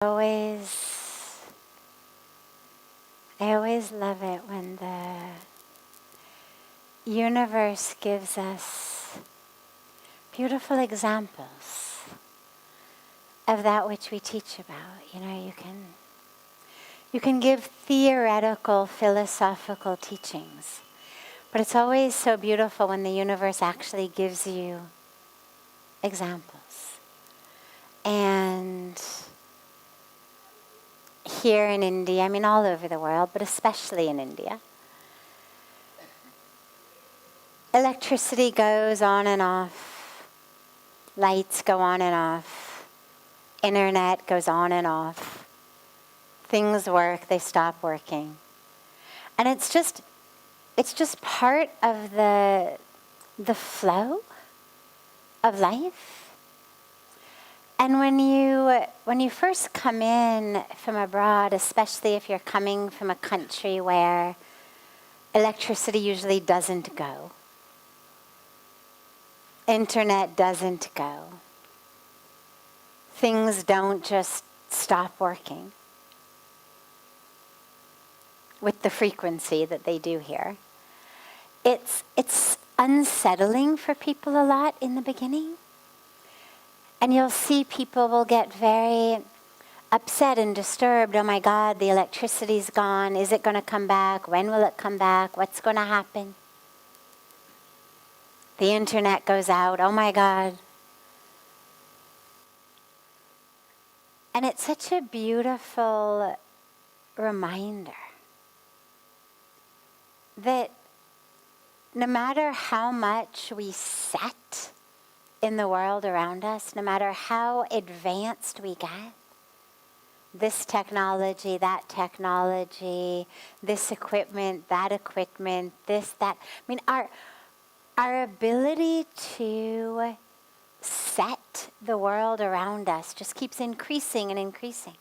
I always love it when the universe gives us beautiful examples of that which we teach about. You know, you can give theoretical, philosophical teachings, but it's always so beautiful when the universe actually gives you examples. And here in India, I mean all over the world, but especially in India, electricity goes on and off, lights go on and off, internet goes on and off, things work, they stop working. And it's just part of the flow of life. And when you first come in from abroad, especially if you're coming from a country where electricity usually doesn't go, internet doesn't go, things don't just stop working with the frequency that they do here, it's unsettling for people a lot in the beginning. And you'll see people will get very upset and disturbed. Oh my God, the electricity's gone. Is it going to come back? When will it come back? What's going to happen? The internet goes out. Oh my God. And it's such a beautiful reminder that no matter how much we set in the world around us, no matter how advanced we get, this technology, that technology, this equipment, that equipment, this, that. I mean, our ability to set the world around us just keeps increasing and increasing.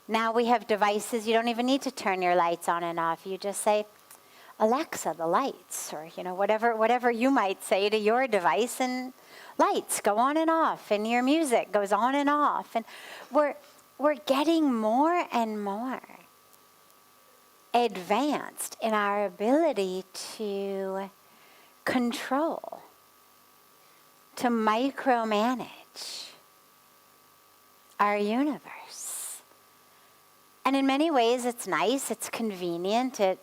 Now we have devices, you don't even need to turn your lights on and off. You just say, Alexa, the lights, or whatever you might say to your device, and lights go on and off, and your music goes on and off, and we're getting more and more advanced in our ability to control, to micromanage our universe. And in many ways, it's nice, it's convenient, it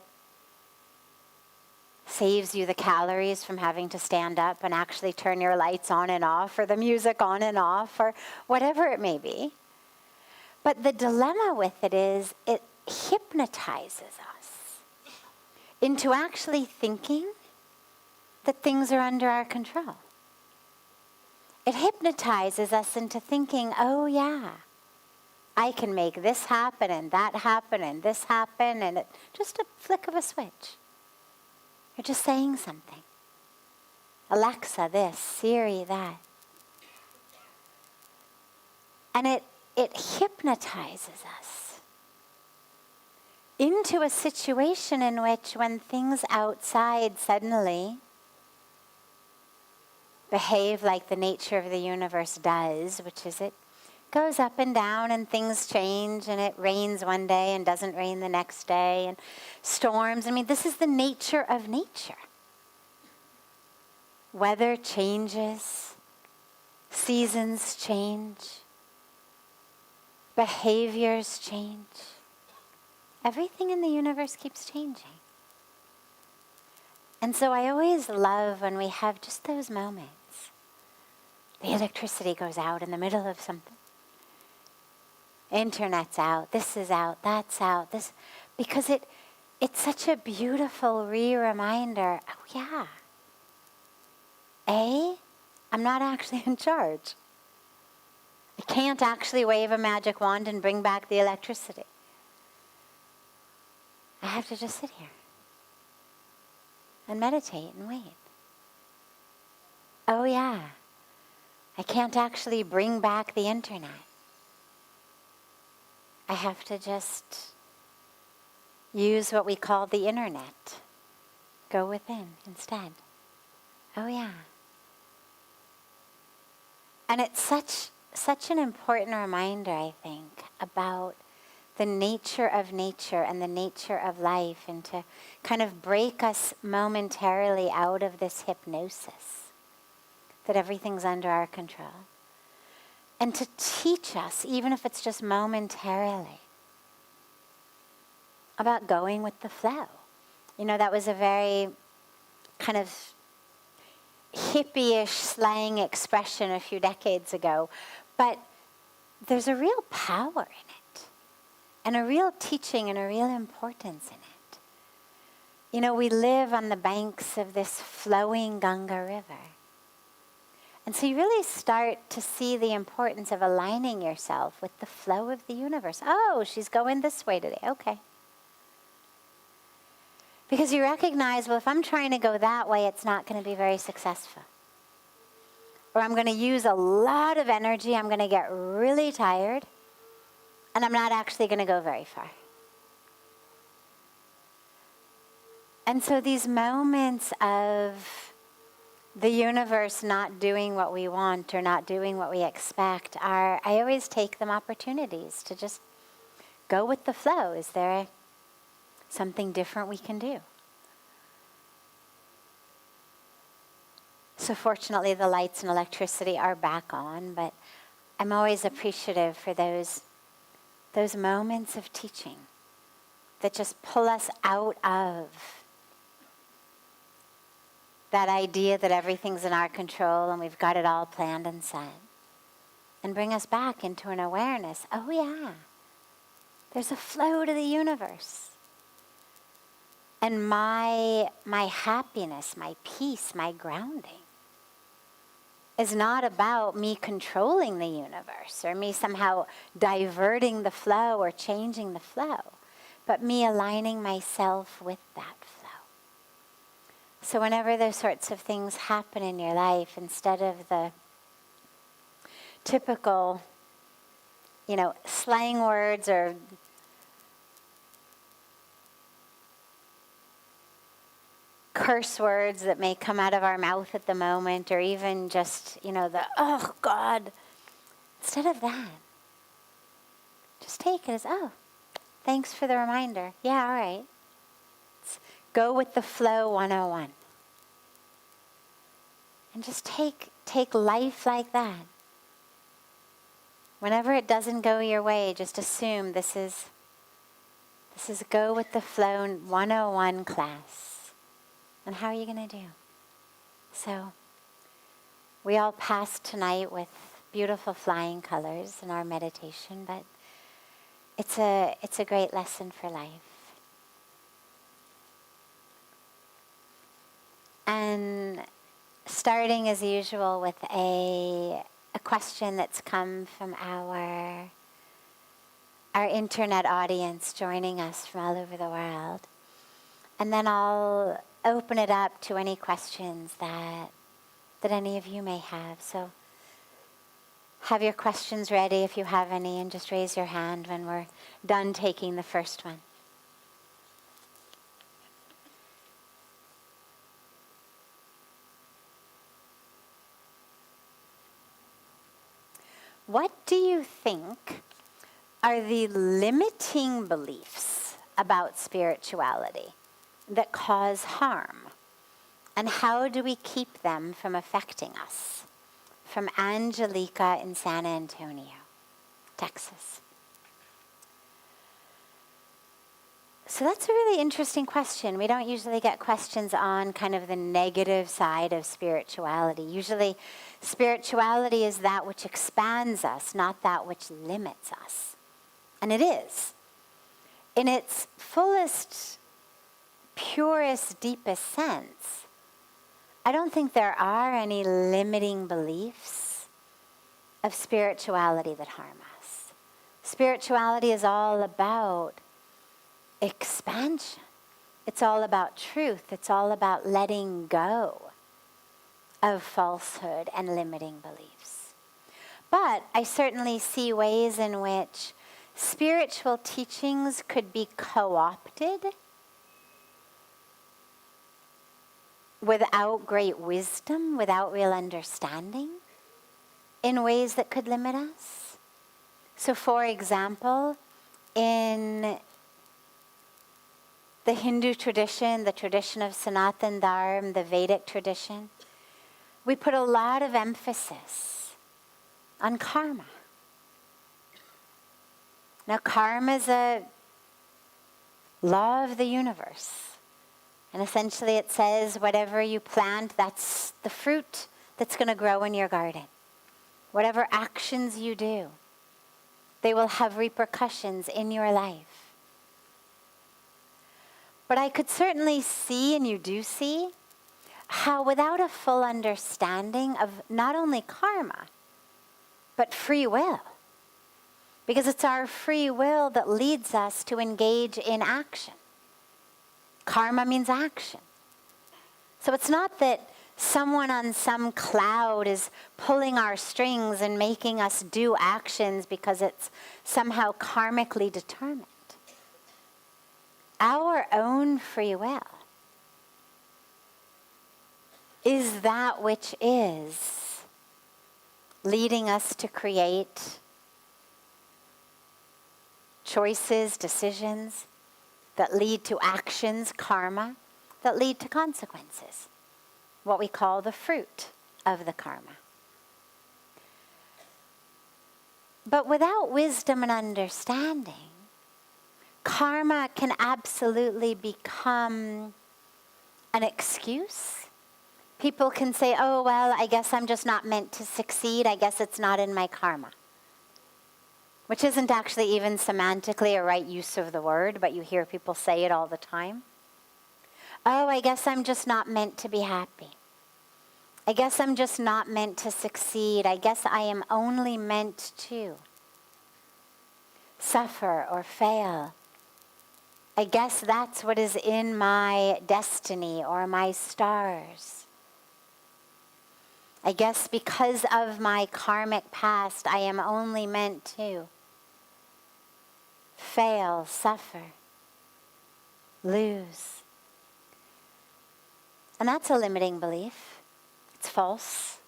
saves you the calories from having to stand up and actually turn your lights on and off, or the music on and off, or whatever it may be. But the dilemma with it is it hypnotizes us into actually thinking that things are under our control. It hypnotizes us into thinking, oh yeah, I can make this happen and that happen and this happen, and just a flick of a switch. You're just saying something. Alexa this, Siri that. And it hypnotizes us into a situation in which, when things outside suddenly behave like the nature of the universe does, which is it goes up and down and things change, and it rains one day and doesn't rain the next day, and storms. I mean, this is the nature of nature. Weather changes, seasons change, behaviors change. Everything in the universe keeps changing. And so I always love when we have just those moments. The electricity goes out in the middle of something. Internet's out, this is out, that's out, this, because it's such a beautiful reminder, oh yeah, I'm not actually in charge. I can't actually wave a magic wand and bring back the electricity. I have to just sit here and meditate and wait. Oh yeah, I can't actually bring back the internet. I have to just use what we call the internet. Go within instead. Oh yeah. And it's such such an important reminder, I think, about the nature of nature and the nature of life, and to kind of break us momentarily out of this hypnosis that everything's under our control. And to teach us, even if it's just momentarily, about going with the flow. You know, that was a very kind of hippie-ish slang expression a few decades ago, but there's a real power in it, and a real teaching and a real importance in it. You know, we live on the banks of this flowing Ganga River. And so you really start to see the importance of aligning yourself with the flow of the universe. Oh, she's going this way today. Okay. Because you recognize, well, if I'm trying to go that way, it's not going to be very successful. Or I'm going to use a lot of energy, I'm going to get really tired, and I'm not actually going to go very far. And so these moments of the universe not doing what we want or not doing what we expect I always take them opportunities to just go with the flow. Is there something different we can do? So fortunately, the lights and electricity are back on, but I'm always appreciative for those moments of teaching that just pull us out of that idea that everything's in our control and we've got it all planned and set, and bring us back into an awareness. Oh yeah, there's a flow to the universe. And my happiness, my peace, my grounding is not about me controlling the universe or me somehow diverting the flow or changing the flow, but me aligning myself with that flow. So whenever those sorts of things happen in your life, instead of the typical, slang words or curse words that may come out of our mouth at the moment, or even just, oh God, instead of that, just take it as, oh, thanks for the reminder. Yeah, all right. Let's go with the flow 101. And just take life like that. Whenever it doesn't go your way, just assume this is go with the flow 101 class. And how are you going to do? So we all passed tonight with beautiful flying colors in our meditation, but it's a great lesson for life. And starting as usual with a question that's come from our internet audience joining us from all over the world. And then I'll open it up to any questions that any of you may have. So have your questions ready if you have any, and just raise your hand when we're done taking the first one. What do you think are the limiting beliefs about spirituality that cause harm? And how do we keep them from affecting us? From Angelica in San Antonio, Texas. So that's a really interesting question. We don't usually get questions on kind of the negative side of spirituality. Usually spirituality is that which expands us, not that which limits us. And it is. In its fullest, purest, deepest sense, I don't think there are any limiting beliefs of spirituality that harm us. Spirituality is all about expansion. It's all about truth. It's all about letting go of falsehood and limiting beliefs. But I certainly see ways in which spiritual teachings could be co-opted without great wisdom, without real understanding. in ways that could limit us. So for example, in the Hindu tradition, the tradition of Sanatan Dharma, the Vedic tradition, we put a lot of emphasis on karma. Now, karma is a law of the universe. And essentially it says whatever you plant, that's the fruit that's going to grow in your garden. Whatever actions you do, they will have repercussions in your life. But I could certainly see, and you do see, how without a full understanding of not only karma, but free will, because it's our free will that leads us to engage in action. Karma means action. So it's not that someone on some cloud is pulling our strings and making us do actions because it's somehow karmically determined. Our own free will is that which is leading us to create choices, decisions that lead to actions, karma, that lead to consequences, what we call the fruit of the karma. But without wisdom and understanding, karma can absolutely become an excuse. People can say, oh, well, I guess I'm just not meant to succeed. I guess it's not in my karma. Which isn't actually even semantically a right use of the word, but you hear people say it all the time. Oh, I guess I'm just not meant to be happy. I guess I'm just not meant to succeed. I guess I am only meant to suffer or fail. I guess that's what is in my destiny or my stars. I guess because of my karmic past, I am only meant to fail, suffer, lose. And that's a limiting belief. It's false.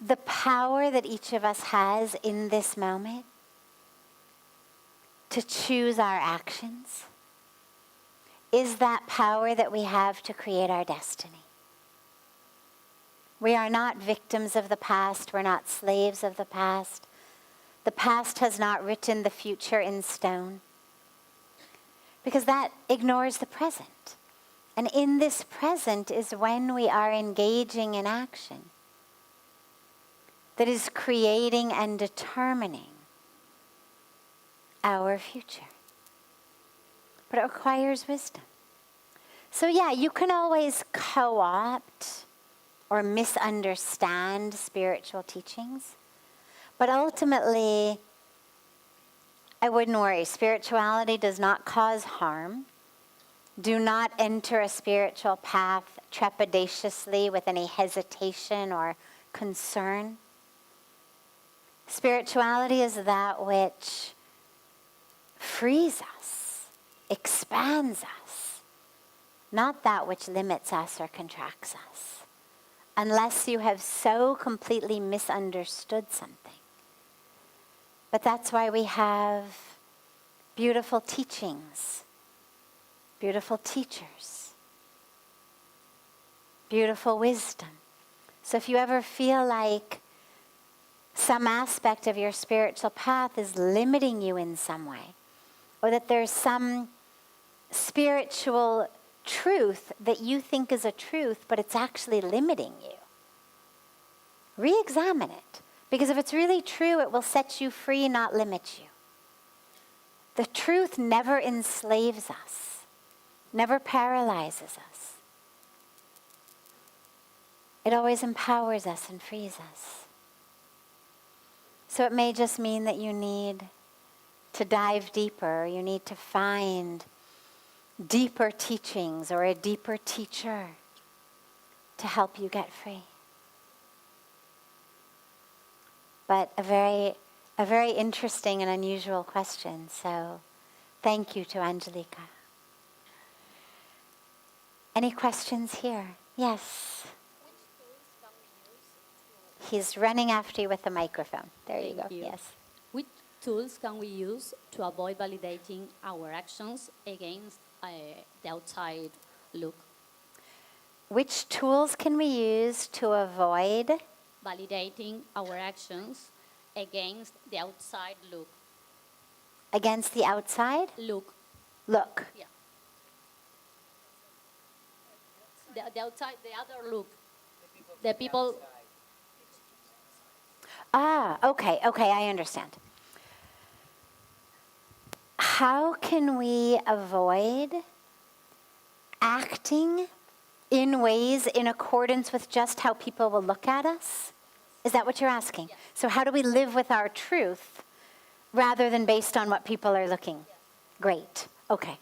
The power that each of us has in this moment to choose our actions is that power that we have to create our destiny. We are not victims of the past. We're not slaves of the past. The past has not written the future in stone, because that ignores the present. And in this present is when we are engaging in action that is creating and determining our future. But it requires wisdom. So yeah, you can always co-opt or misunderstand spiritual teachings, but ultimately, I wouldn't worry. Spirituality does not cause harm. Do not enter a spiritual path trepidatiously with any hesitation or concern. Spirituality is that which frees us, expands us, not that which limits us or contracts us, unless you have so completely misunderstood something. But that's why we have beautiful teachings, beautiful teachers, beautiful wisdom. So if you ever feel like some aspect of your spiritual path is limiting you in some way, or that there's some spiritual truth that you think is a truth, but it's actually limiting you, re-examine it. Because if it's really true, it will set you free, not limit you. The truth never enslaves us, never paralyzes us. It always empowers us and frees us. So it may just mean that you need to dive deeper, you need to find deeper teachings or a deeper teacher to help you get free. But a very interesting and unusual question, so thank you to Angelica. Any questions here? Yes. He's running after you with the microphone. There you go. Yes. Which tools can we use to avoid validating our actions against the outside look? Which tools can we use to avoid Validating our actions against the outside look. Against the outside? Look. Look. Yeah. The outside, the other look. The people. Okay, I understand. How can we avoid acting in ways in accordance with just how people will look at us? Is that what you're asking? Yeah. So how do we live with our truth rather than based on what people are looking? Yeah. Great. Okay.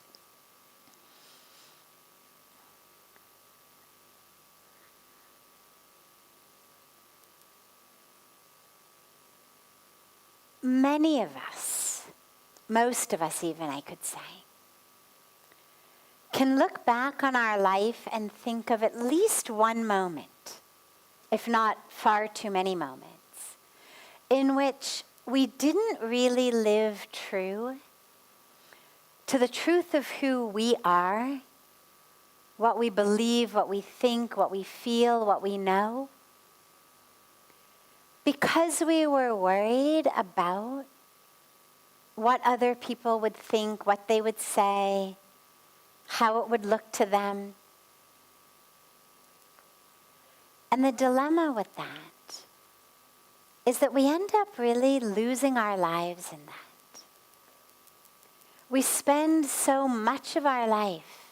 Many of us, most of us even, I could say, can look back on our life and think of at least one moment, if not far too many moments, in which we didn't really live true to the truth of who we are, what we believe, what we think, what we feel, what we know, because we were worried about what other people would think, what they would say, how it would look to them. And the dilemma with that is that we end up really losing our lives in that. We spend so much of our life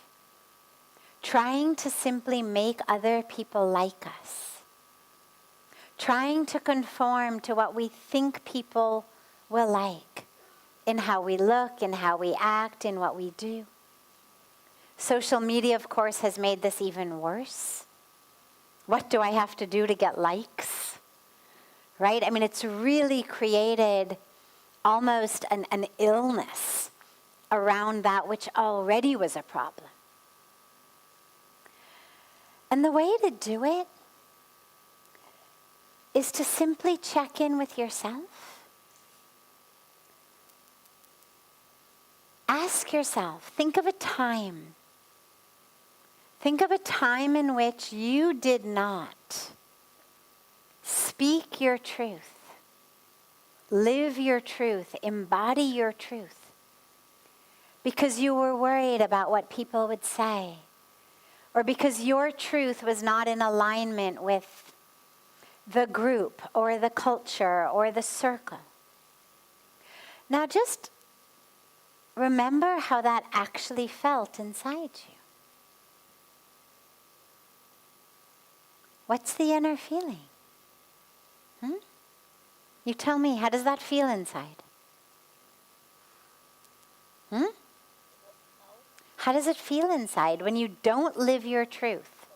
trying to simply make other people like us, trying to conform to what we think people will like in how we look, in how we act, in what we do. Social media, of course, has made this even worse. What do I have to do to get likes? Right? I mean, it's really created almost an illness around that which already was a problem. And the way to do it is to simply check in with yourself. Ask yourself, think of a time. Think of a time in which you did not speak your truth, live your truth, embody your truth, because you were worried about what people would say, or because your truth was not in alignment with the group or the culture or the circle. Now just remember how that actually felt inside you. What's the inner feeling? You tell me, how does that feel inside? How does it feel inside when you don't live your truth?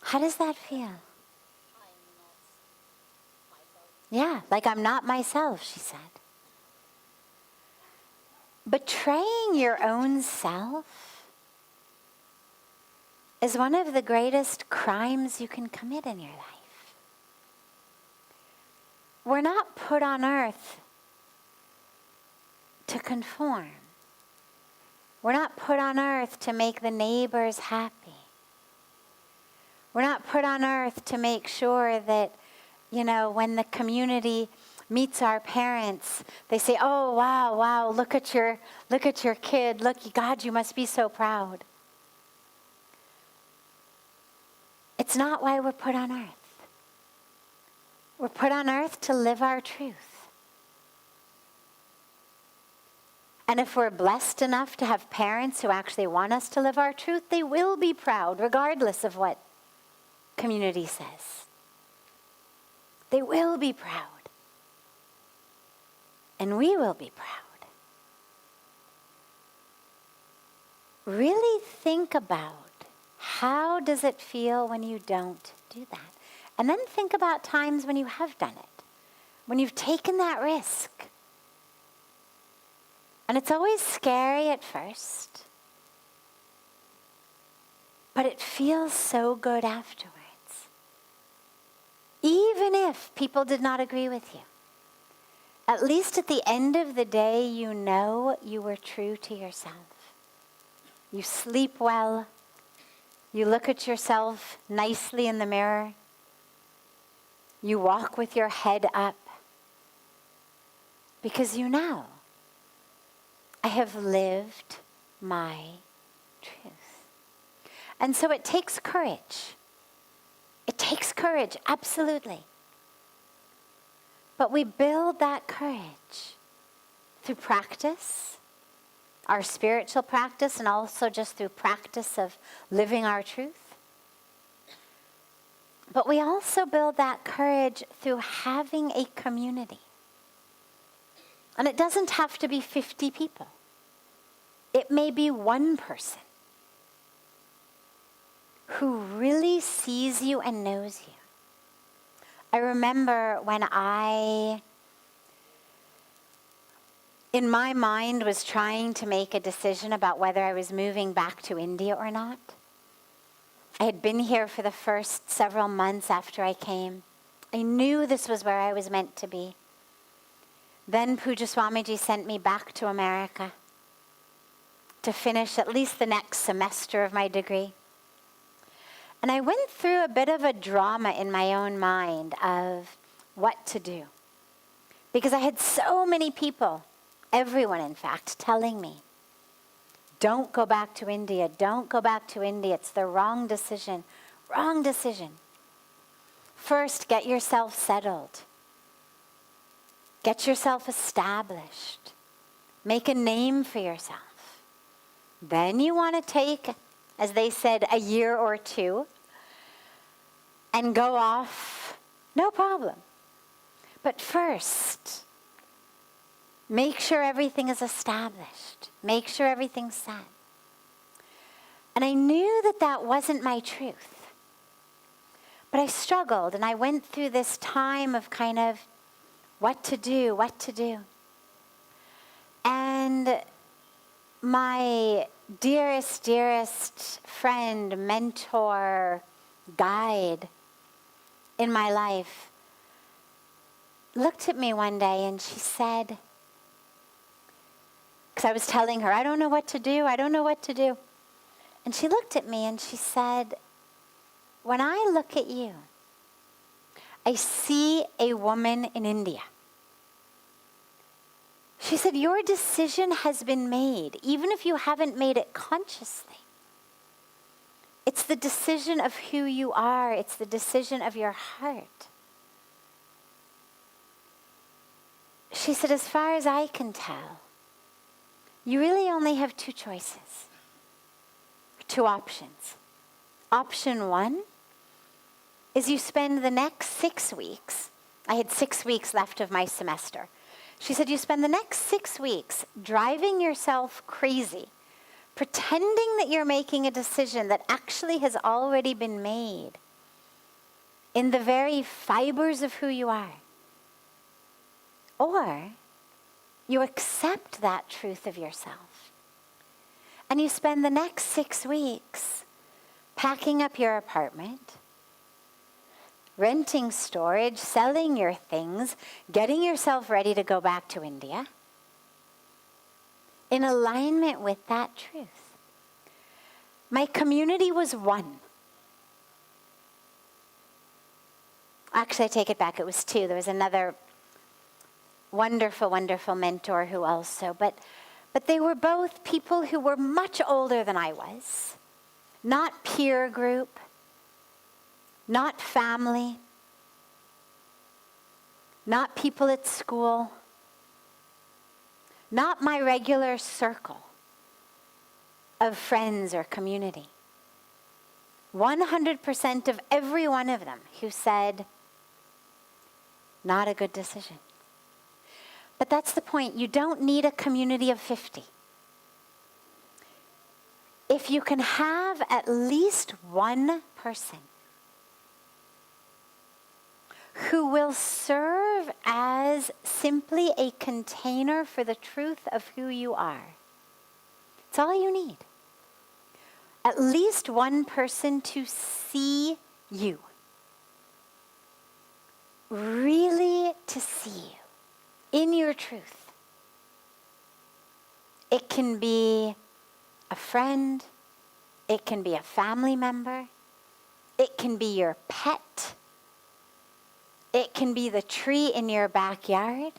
How does that feel? Yeah, like I'm not myself, she said. Betraying your own self is one of the greatest crimes you can commit in your life. We're not put on earth to conform. We're not put on earth to make the neighbors happy. We're not put on earth to make sure that, when the community meets our parents, they say, "Oh, wow, look at your kid. Look, God, you must be so proud." It's not why we're put on earth. We're put on earth to live our truth. And if we're blessed enough to have parents who actually want us to live our truth, they will be proud, regardless of what community says. They will be proud. And we will be proud. Really think about how does it feel when you don't do that? And then think about times when you have done it, when you've taken that risk. And it's always scary at first, but it feels so good afterwards. Even if people did not agree with you, at least at the end of the day, you know you were true to yourself. You sleep well. You look at yourself nicely in the mirror. You walk with your head up. Because you know, I have lived my truth. And so it takes courage. It takes courage, absolutely. But we build that courage through practice, our spiritual practice, and also just through practice of living our truth. But we also build that courage through having a community. And it doesn't have to be 50 people. It may be one person who really sees you and knows you. I remember when in my mind, was trying to make a decision about whether I was moving back to India or not. I had been here for the first several months after I came. I knew this was where I was meant to be. Then Pujya Swamiji sent me back to America to finish at least the next semester of my degree. And I went through a bit of a drama in my own mind of what to do. Because I had so many people, everyone in fact, telling me, don't go back to India, don't go back to India, it's the wrong decision, wrong decision. First, get yourself settled. Get yourself established. Make a name for yourself. Then you want to take, as they said, a year or two and go off, no problem. But first, make sure everything is established. Make sure everything's set. And I knew that that wasn't my truth. But I struggled and I went through this time of kind of what to do. And my dearest friend, mentor, guide in my life looked at me one day and she said, because I was telling her, I don't know what to do. And she looked at me and she said, when I look at you, I see a woman in India. She said, your decision has been made, even if you haven't made it consciously. It's the decision of who you are. It's the decision of your heart. She said, as far as I can tell, you really only have two choices, two options. Option one is you spend the next 6 weeks. I had 6 weeks left of my semester. She said, you spend the next 6 weeks driving yourself crazy, pretending that you're making a decision that actually has already been made in the very fibers of who you are. Or you accept that truth of yourself and you spend the next 6 weeks packing up your apartment, renting storage, selling your things, getting yourself ready to go back to India in alignment with that truth. My community was one. Actually, I take it back, it was two. There was another wonderful mentor who also, but they were both people who were much older than I was. Not peer group, not family, not people at school, not my regular circle of friends or community. 100% of every one of them who said, not a good decision. But that's the point. You don't need a community of 50. If you can have at least one person who will serve as simply a container for the truth of who you are. It's all you need. At least one person to see you. Really to see you in your truth. It can be a friend. It can be a family member. It can be your pet. It can be the tree in your backyard.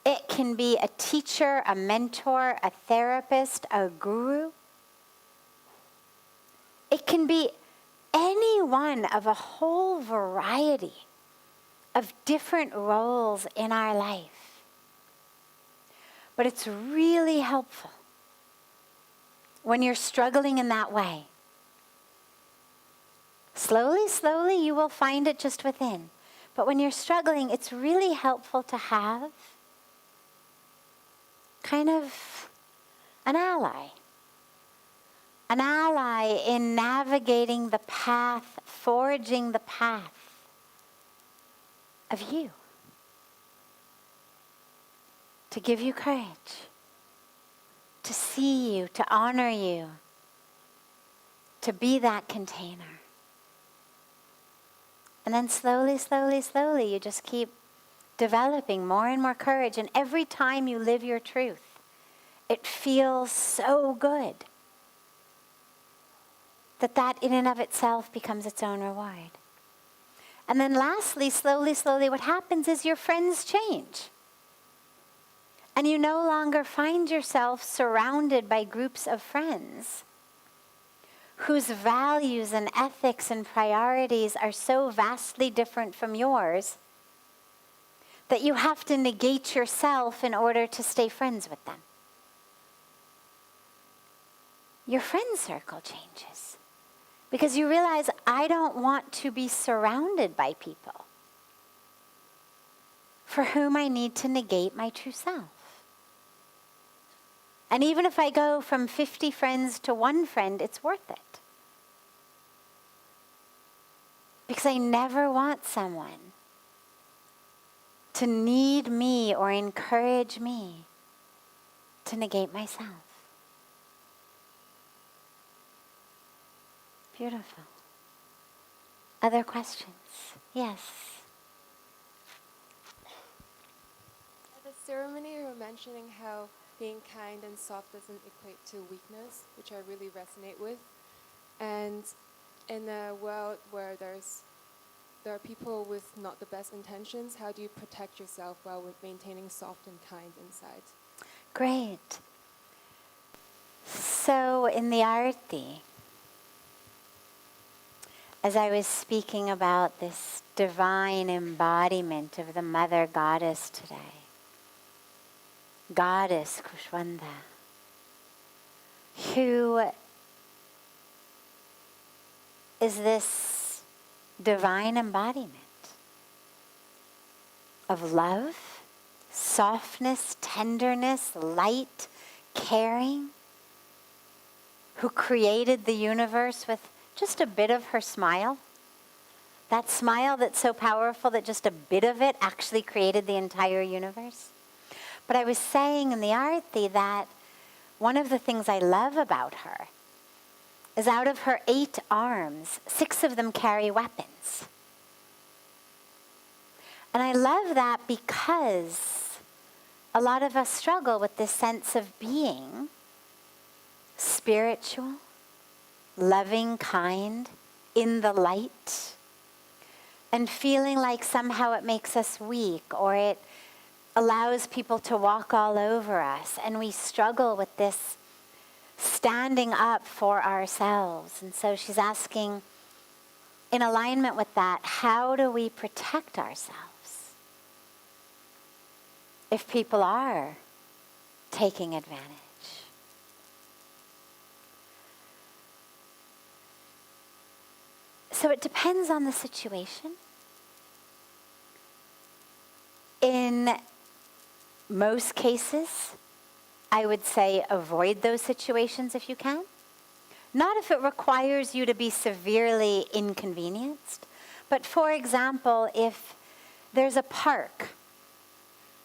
It can be a teacher, a mentor, a therapist, a guru. It can be any one of a whole variety of different roles in our life. But it's really helpful when you're struggling in that way. Slowly, slowly, you will find it just within. But when you're struggling, it's really helpful to have kind of an ally. An ally in navigating the path, forging the path of you. To give you courage. To see you, to honor you. To be that container. And then slowly, slowly, slowly, you just keep developing more and more courage. And every time you live your truth, it feels so good that in and of itself becomes its own reward. And then lastly, slowly, slowly, what happens is your friends change. And you no longer find yourself surrounded by groups of friends whose values and ethics and priorities are so vastly different from yours that you have to negate yourself in order to stay friends with them. Your friend circle changes because you realize, I don't want to be surrounded by people for whom I need to negate my true self. And even if I go from 50 friends to one friend, it's worth it. Because I never want someone to need me or encourage me to negate myself. Beautiful. Other questions? Yes. At the ceremony, you were mentioning how being kind and soft doesn't equate to weakness, which I really resonate with. And in a world where there are people with not the best intentions, how do you protect yourself while maintaining soft and kind inside? Great. So in the Arti, as I was speaking about this divine embodiment of the Mother Goddess today, Goddess Kushwanda, who is this divine embodiment of love, softness, tenderness, light, caring, who created the universe with just a bit of her smile. That smile that's so powerful that just a bit of it actually created the entire universe. But I was saying in the Arti that one of the things I love about her is out of her 8 arms, 6 of them carry weapons. And I love that because a lot of us struggle with this sense of being spiritual, loving, kind, in the light, and feeling like somehow it makes us weak or it allows people to walk all over us. And we struggle with this standing up for ourselves. And so she's asking, in alignment with that, how do we protect ourselves if people are taking advantage? So it depends on the situation. In most cases, I would say avoid those situations if you can. Not if it requires you to be severely inconvenienced, But for example, if there's a park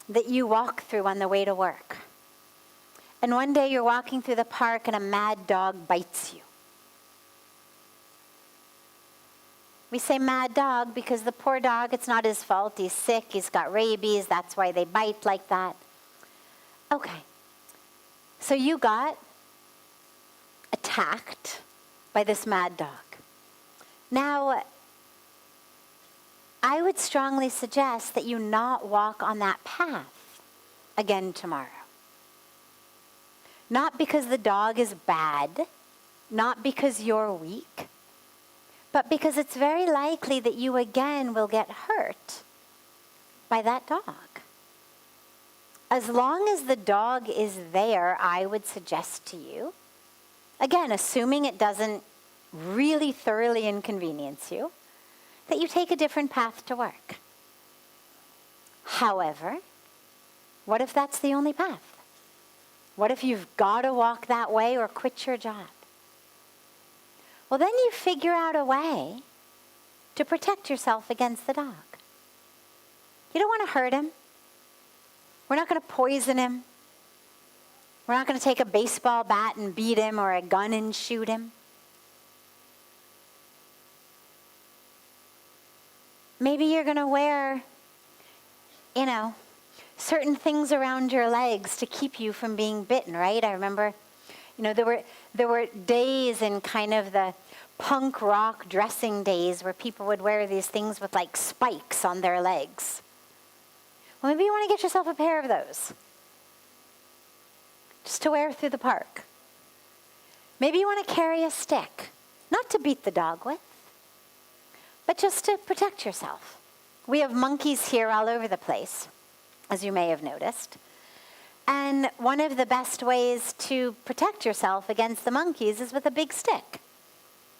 that you walk through on the way to work, and one day you're walking through the park and a mad dog bites you. We say mad dog because the poor dog, it's not his fault. He's sick, he's got rabies, that's why they bite like that. Okay, so you got attacked by this mad dog. Now, I would strongly suggest that you not walk on that path again tomorrow. Not because the dog is bad, not because you're weak, but because it's very likely that you again will get hurt by that dog. As long as the dog is there, I would suggest to you, again, assuming it doesn't really thoroughly inconvenience you, that you take a different path to work. However, what if that's the only path? What if you've got to walk that way or quit your job? Well, then you figure out a way to protect yourself against the dog. You don't want to hurt him. We're not going to poison him. We're not going to take a baseball bat and beat him or a gun and shoot him. Maybe you're going to wear, certain things around your legs to keep you from being bitten, right? I remember, there were days in kind of the punk rock dressing days where people would wear these things with like spikes on their legs. Well, maybe you want to get yourself a pair of those just to wear through the park. Maybe you want to carry a stick, not to beat the dog with, but just to protect yourself. We have monkeys here all over the place, as you may have noticed. And one of the best ways to protect yourself against the monkeys is with a big stick.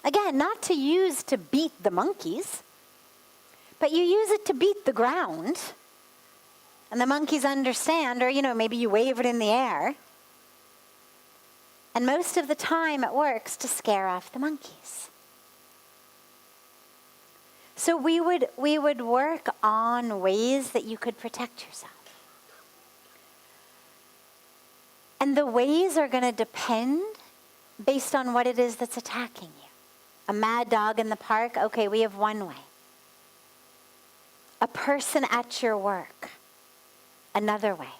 Again, not to use to beat the monkeys, but you use it to beat the ground. And the monkeys understand, or maybe you wave it in the air. And most of the time it works to scare off the monkeys. So we would work on ways that you could protect yourself. And the ways are going to depend based on what it is that's attacking you. A mad dog in the park, okay, we have one way. A person at your work, another way.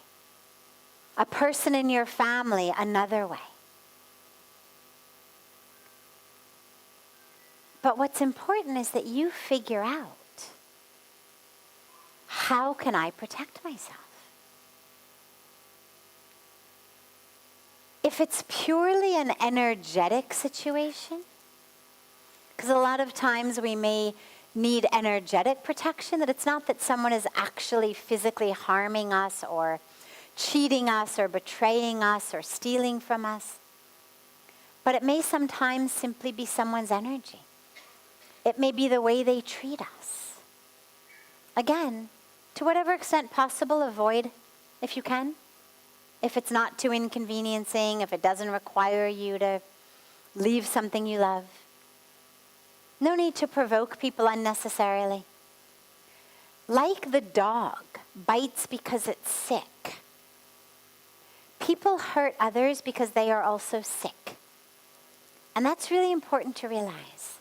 A person in your family, another way. But what's important is that you figure out, how can I protect myself? If it's purely an energetic situation, because a lot of times we may need energetic protection, that it's not that someone is actually physically harming us or cheating us or betraying us or stealing from us, but it may sometimes simply be someone's energy. It may be the way they treat us. Again, to whatever extent possible, avoid if you can. If it's not too inconveniencing, if it doesn't require you to leave something you love. No need to provoke people unnecessarily. Like the dog bites because it's sick. People hurt others because they are also sick. And that's really important to realize.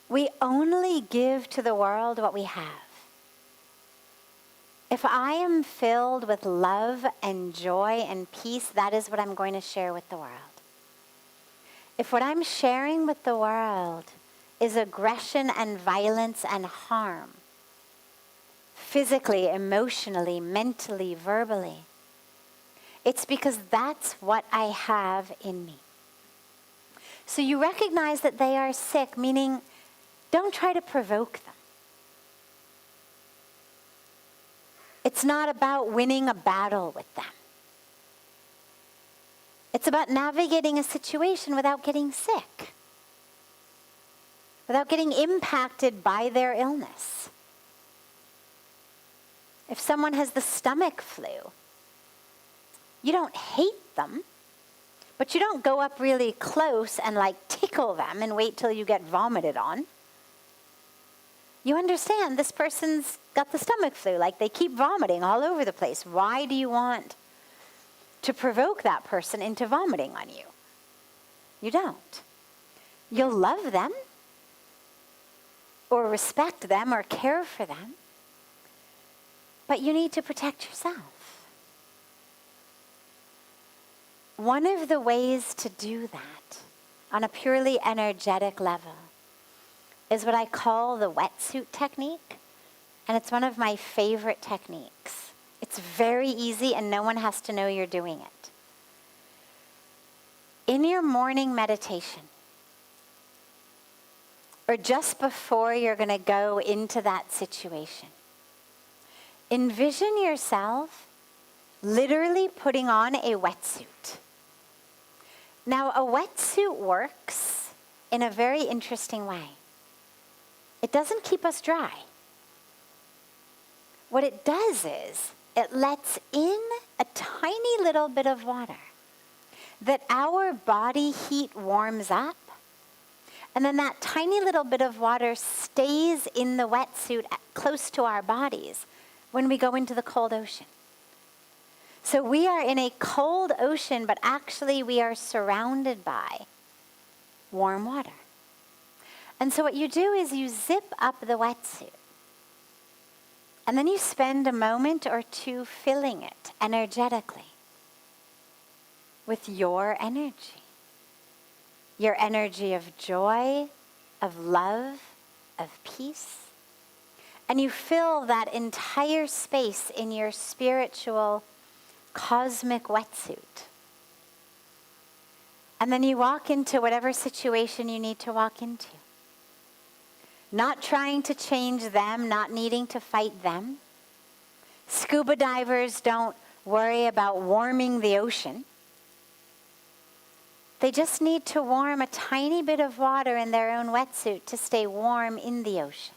We only give to the world what we have. If I am filled with love and joy and peace, that is what I'm going to share with the world. If what I'm sharing with the world is aggression and violence and harm, physically, emotionally, mentally, verbally, it's because that's what I have in me. So you recognize that they are sick, meaning don't try to provoke them. It's not about winning a battle with them. It's about navigating a situation without getting sick, without getting impacted by their illness. If someone has the stomach flu, you don't hate them, but you don't go up really close and like tickle them and wait till you get vomited on. You understand this person's got the stomach flu, like they keep vomiting all over the place. Why do you want to provoke that person into vomiting on you? You don't. You'll love them or respect them or care for them, but you need to protect yourself. One of the ways to do that on a purely energetic level is what I call the wetsuit technique, and it's one of my favorite techniques. It's very easy and no one has to know you're doing it. In your morning meditation, or just before you're going to go into that situation, envision yourself literally putting on a wetsuit. Now, a wetsuit works in a very interesting way. It doesn't keep us dry. What it does is it lets in a tiny little bit of water that our body heat warms up, and then that tiny little bit of water stays in the wetsuit close to our bodies when we go into the cold ocean. So we are in a cold ocean, but actually we are surrounded by warm water. And so what you do is you zip up the wetsuit. And then you spend a moment or two filling it energetically with your energy. Your energy of joy, of love, of peace. And you fill that entire space in your spiritual cosmic wetsuit. And then you walk into whatever situation you need to walk into. Not trying to change them, not needing to fight them. Scuba divers don't worry about warming the ocean. They just need to warm a tiny bit of water in their own wetsuit to stay warm in the ocean.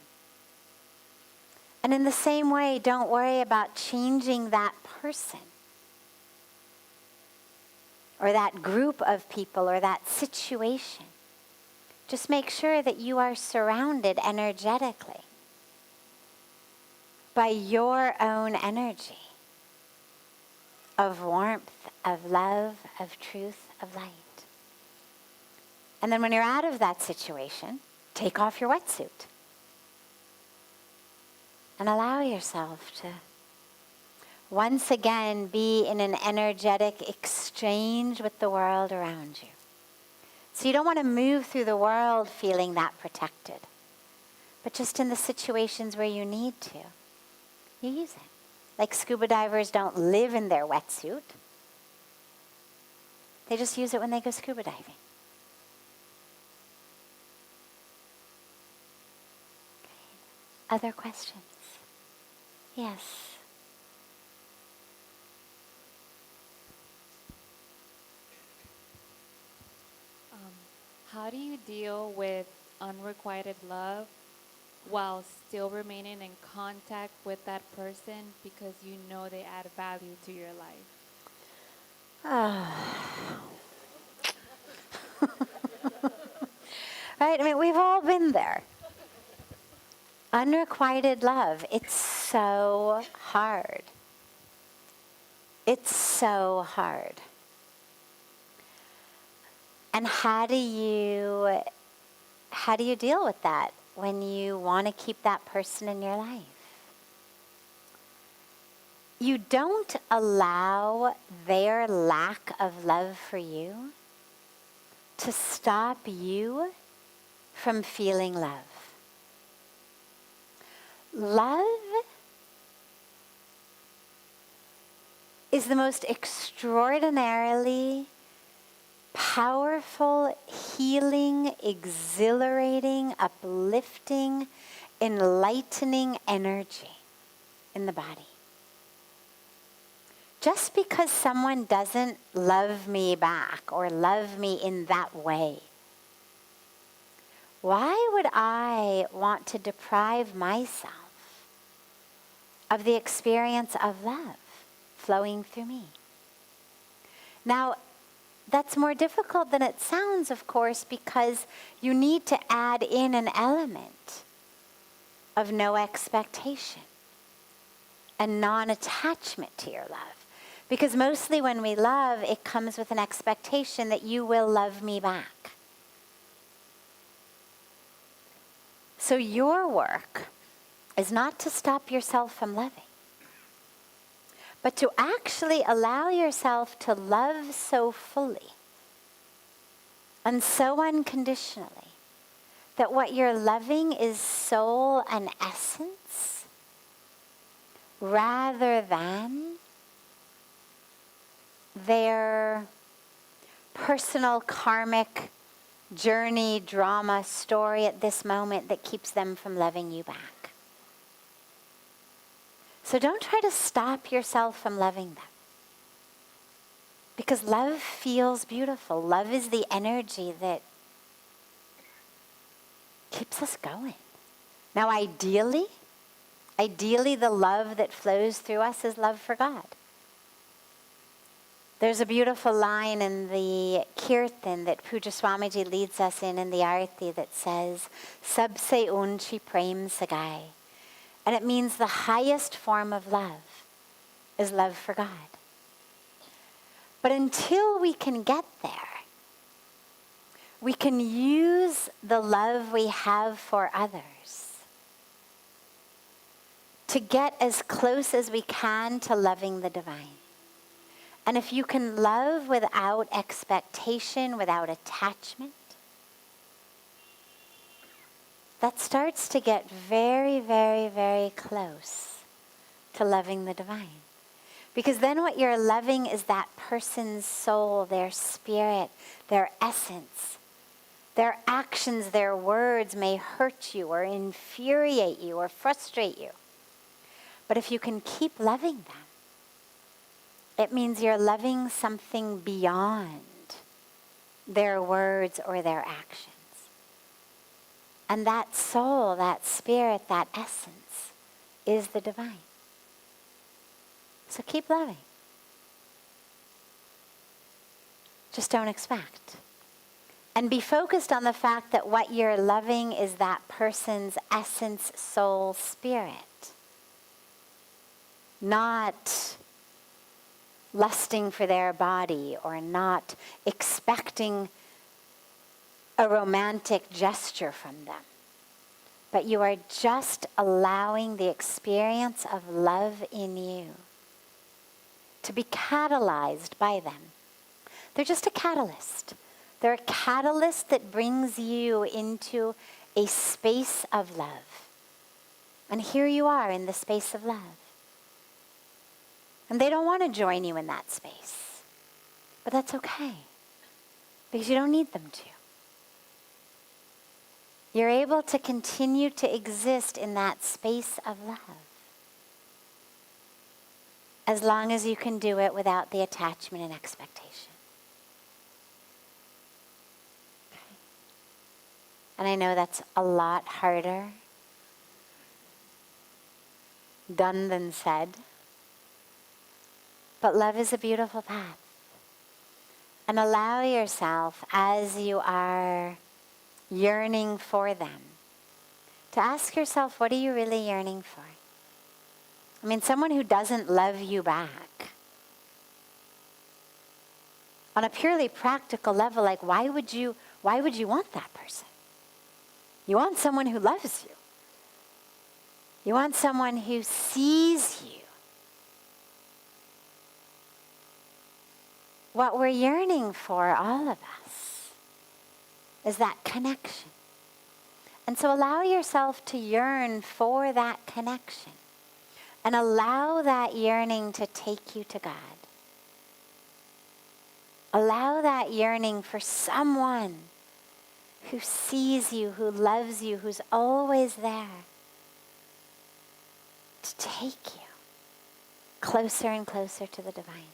And in the same way, don't worry about changing that person or that group of people or that situation. Just make sure that you are surrounded energetically by your own energy of warmth, of love, of truth, of light. And then when you're out of that situation, take off your wetsuit and allow yourself to once again be in an energetic exchange with the world around you. So you don't want to move through the world feeling that protected, but just in the situations where you need to, you use it. Like scuba divers don't live in their wetsuit. They just use it when they go scuba diving. Other questions? Yes. How do you deal with unrequited love while still remaining in contact with that person because you know they add value to your life? Right? I mean, we've all been there. Unrequited love, it's so hard. It's so hard. And how do you deal with that when you want to keep that person in your life? You don't allow their lack of love for you to stop you from feeling love. Love is the most extraordinarily powerful, healing, exhilarating, uplifting, enlightening energy in the body. Just because someone doesn't love me back or love me in that way, why would I want to deprive myself of the experience of love flowing through me? Now, that's more difficult than it sounds, of course, because you need to add in an element of no expectation and non-attachment to your love. Because mostly when we love, it comes with an expectation that you will love me back. So your work is not to stop yourself from loving, but to actually allow yourself to love so fully and so unconditionally that what you're loving is soul and essence rather than their personal karmic journey, drama, story at this moment that keeps them from loving you back. So don't try to stop yourself from loving them. Because love feels beautiful. Love is the energy that keeps us going. Now ideally the love that flows through us is love for God. There's a beautiful line in the Kirtan that Pujya Swamiji leads us in the Arti that says, Sabse unchi prem sagai. And it means the highest form of love is love for God. But until we can get there, we can use the love we have for others to get as close as we can to loving the divine. And if you can love without expectation, without attachment, that starts to get very, very, very close to loving the divine. Because then what you're loving is that person's soul, their spirit, their essence. Their actions, their words may hurt you or infuriate you or frustrate you. But if you can keep loving them, it means you're loving something beyond their words or their actions. And that soul, that spirit, that essence is the divine. So keep loving. Just don't expect. And be focused on the fact that what you're loving is that person's essence, soul, spirit. Not lusting for their body or not expecting a romantic gesture from them. But you are just allowing the experience of love in you to be catalyzed by them. They're just a catalyst. They're a catalyst that brings you into a space of love. And here you are in the space of love. And they don't want to join you in that space. But that's okay. Because you don't need them to. You're able to continue to exist in that space of love. As long as you can do it without the attachment and expectation. Okay. And I know that's a lot harder done than said. But love is a beautiful path. And allow yourself, as you are yearning for them, to ask yourself, what are you really yearning for? I mean, someone who doesn't love you back, on a purely practical level, like why would you want that person? You want someone who loves you. You want someone who sees you. What we're yearning for, all of us, is that connection. And so allow yourself to yearn for that connection. And allow that yearning to take you to God. Allow that yearning for someone who sees you, who loves you, who's always there, to take you closer and closer to the divine.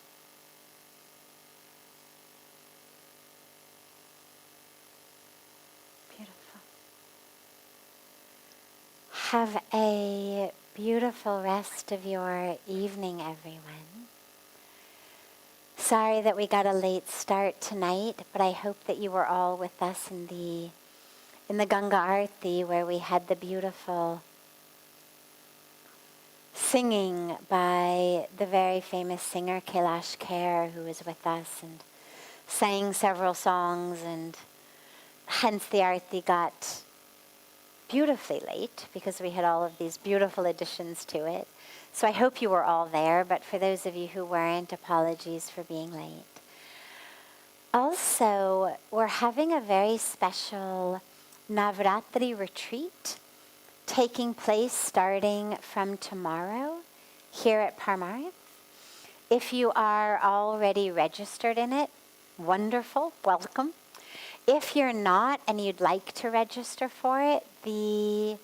Beautiful. Have a beautiful rest of your evening, everyone. Sorry that we got a late start tonight, but I hope that you were all with us in the Ganga Arti, where we had the beautiful singing by the very famous singer Kailash Kher, who was with us and sang several songs, and hence the Arti got beautifully late because we had all of these beautiful additions to it. So I hope you were all there, but for those of you who weren't, apologies for being late. Also, we're having a very special Navratri retreat taking place starting from tomorrow here at Parmarth. If you are already registered in it, wonderful, welcome. If you're not and you'd like to register for it, the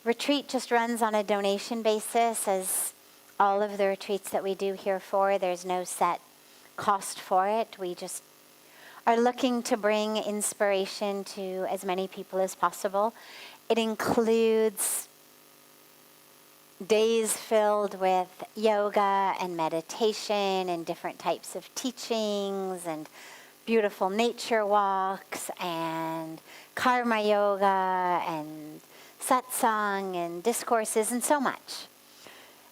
retreat just runs on a donation basis, as all of the retreats that we do here for. There's no set cost for it. We just are looking to bring inspiration to as many people as possible. It includes days filled with yoga and meditation and different types of teachings and beautiful nature walks and karma yoga and satsang and discourses and so much.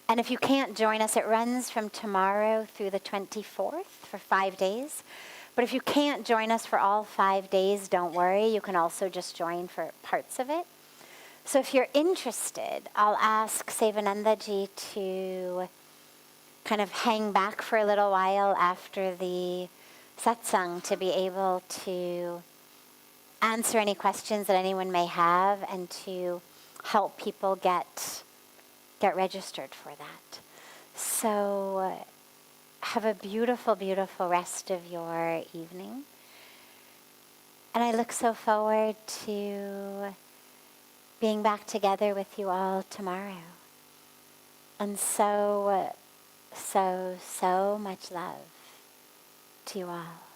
And if you can't join us, it runs from tomorrow through the 24th for 5 days. But if you can't join us for all 5 days, don't worry. You can also just join for parts of it. So if you're interested, I'll ask Sevanandaji to kind of hang back for a little while after the satsang to be able to answer any questions that anyone may have and to help people get registered for that. So have a beautiful, beautiful rest of your evening. And I look so forward to being back together with you all tomorrow. And so much love to you all.